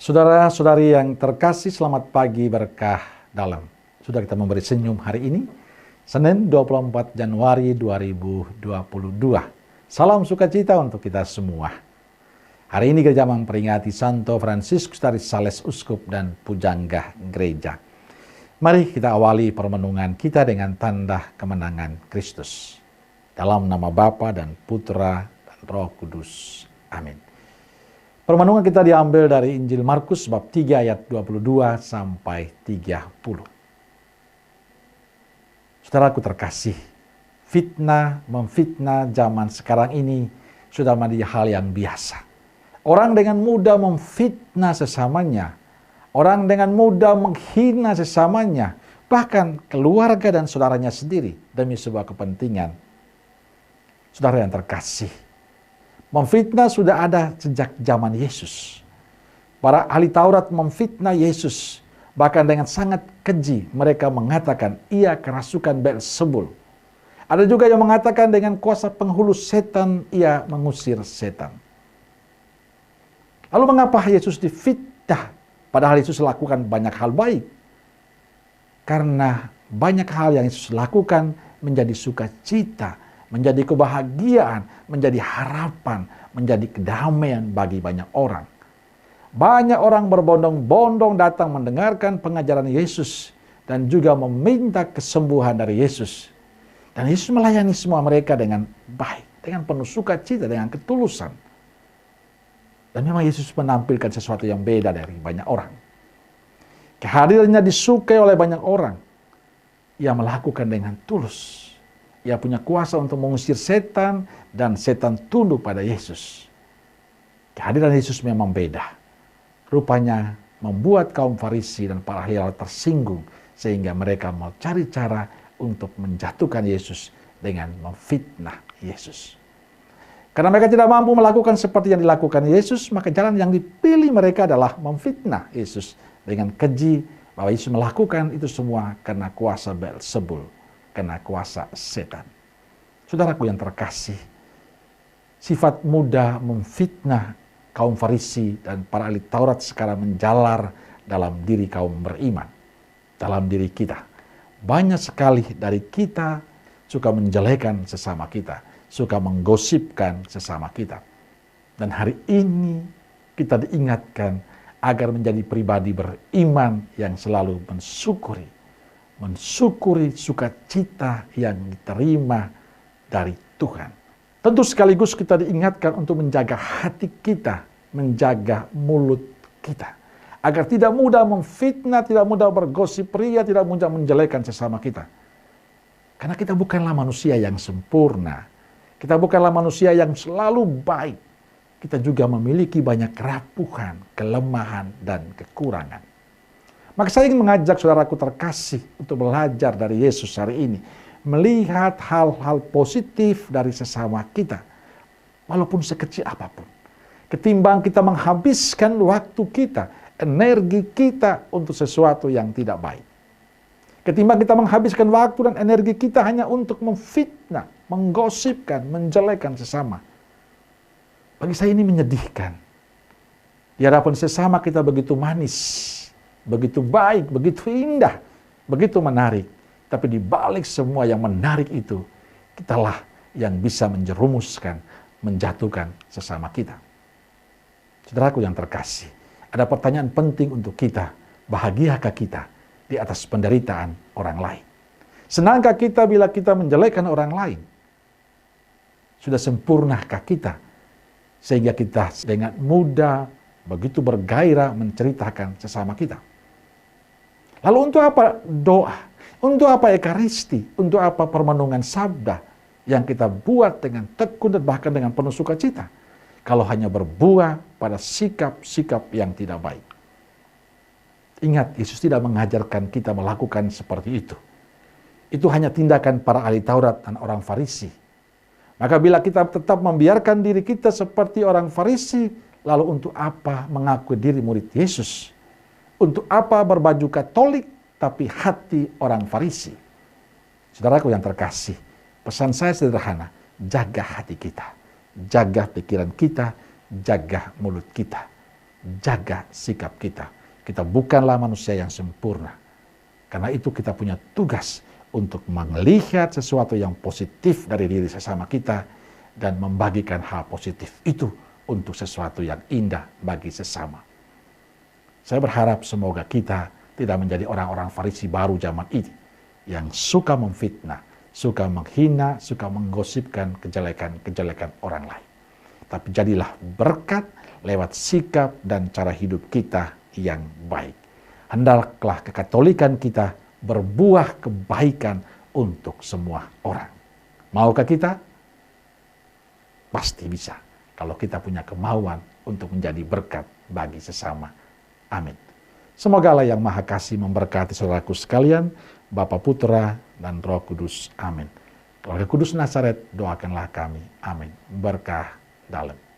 Saudara-saudari yang terkasih, selamat pagi berkah dalam. Sudah kita memberi senyum hari ini, Senin 24 Januari 2022. Salam sukacita untuk kita semua. Hari ini gereja memperingati Santo Fransiskus dari Sales, Uskup dan Pujangga Gereja. Mari kita awali permenungan kita dengan tanda kemenangan Kristus. Dalam nama Bapa dan Putra dan Roh Kudus. Amin. Permenungan kita diambil dari Injil Markus bab 3 ayat 22 sampai 30. Saudaraku terkasih, memfitnah zaman sekarang ini sudah menjadi hal yang biasa. Orang dengan mudah memfitnah sesamanya, orang dengan mudah menghina sesamanya, bahkan keluarga dan saudaranya sendiri demi sebuah kepentingan. Saudara yang terkasih, memfitnah sudah ada sejak zaman Yesus. Para ahli Taurat memfitnah Yesus. Bahkan dengan sangat keji mereka mengatakan ia kerasukan Beelzebul. Ada juga yang mengatakan dengan kuasa penghulu setan ia mengusir setan. Lalu mengapa Yesus difitnah? Padahal Yesus lakukan banyak hal baik. Karena banyak hal yang Yesus lakukan menjadi sukacita, menjadi kebahagiaan, menjadi harapan, menjadi kedamaian bagi banyak orang. Banyak orang berbondong-bondong datang mendengarkan pengajaran Yesus dan juga meminta kesembuhan dari Yesus. Dan Yesus melayani semua mereka dengan baik, dengan penuh sukacita, dengan ketulusan. Dan memang Yesus menampilkan sesuatu yang beda dari banyak orang. Kehadirannya disukai oleh banyak orang. Ia melakukan dengan tulus. Ia punya kuasa untuk mengusir setan dan setan tunduk pada Yesus. Kehadiran Yesus memang beda. Rupanya membuat kaum Farisi dan para ahli Taurat tersinggung sehingga mereka mencari cara untuk menjatuhkan Yesus dengan memfitnah Yesus. Karena mereka tidak mampu melakukan seperti yang dilakukan Yesus, maka jalan yang dipilih mereka adalah memfitnah Yesus dengan keji bahwa Yesus melakukan itu semua karena kuasa Beelzebul, karena kuasa setan. Saudaraku yang terkasih, sifat mudah memfitnah kaum Farisi dan para ahli Taurat sekarang menjalar dalam diri kaum beriman, dalam diri kita. Banyak sekali dari kita suka menjelekan sesama kita, suka menggosipkan sesama kita. Dan hari ini kita diingatkan agar menjadi pribadi beriman yang selalu mensyukuri sukacita yang diterima dari Tuhan. Tentu sekaligus kita diingatkan untuk menjaga hati kita, menjaga mulut kita. Agar tidak mudah memfitnah, tidak mudah bergosip ria, tidak mudah menjelekan sesama kita. Karena kita bukanlah manusia yang sempurna. Kita bukanlah manusia yang selalu baik. Kita juga memiliki banyak kerapuhan, kelemahan, dan kekurangan. Maka saya ingin mengajak saudaraku terkasih untuk belajar dari Yesus hari ini. Melihat hal-hal positif dari sesama kita. Walaupun sekecil apapun. Ketimbang kita menghabiskan waktu kita, energi kita untuk sesuatu yang tidak baik. Ketimbang kita menghabiskan waktu dan energi kita hanya untuk memfitnah, menggosipkan, menjelekan sesama. Bagi saya ini menyedihkan. Di hadapan sesama kita begitu manis, begitu baik, begitu indah, begitu menarik. Tapi di balik semua yang menarik itu, kitalah yang bisa menjerumuskan, menjatuhkan sesama kita. Saudaraku yang terkasih, ada pertanyaan penting untuk kita. Bahagiakah kita di atas penderitaan orang lain? Senangkah kita bila kita menjelekan orang lain? Sudah sempurnakah kita? Sehingga kita dengan mudah, begitu bergairah menceritakan sesama kita. Lalu untuk apa doa? Untuk apa ekaristi? Untuk apa permenungan sabda yang kita buat dengan tekun dan bahkan dengan penuh sukacita? Kalau hanya berbuah pada sikap-sikap yang tidak baik. Ingat, Yesus tidak mengajarkan kita melakukan seperti itu. Itu hanya tindakan para ahli Taurat dan orang Farisi. Maka bila kita tetap membiarkan diri kita seperti orang Farisi, lalu untuk apa mengaku diri murid Yesus? Untuk apa berbaju Katolik tapi hati orang Farisi? Saudaraku yang terkasih, pesan saya sederhana, jaga hati kita, jaga pikiran kita, jaga mulut kita. jaga sikap kita. Kita bukanlah manusia yang sempurna. Karena itu kita punya tugas untuk melihat sesuatu yang positif dari diri sesama kita dan membagikan hal positif itu untuk sesuatu yang indah bagi sesama. Saya berharap semoga kita tidak menjadi orang-orang Farisi baru zaman ini yang suka memfitnah, suka menghina, suka menggosipkan kejelekan-kejelekan orang lain. Tapi jadilah berkat lewat sikap dan cara hidup kita yang baik. Hendaklah kekatolikan kita berbuah kebaikan untuk semua orang. Maukah kita? Pasti bisa kalau kita punya kemauan untuk menjadi berkat bagi sesama. Amin. Semoga Allah yang Maha Kasih memberkati saudaraku sekalian, Bapa, Putra, dan Roh Kudus. Amin. Keluarga Kudus Nazaret, doakanlah kami. Amin. Berkah dalam.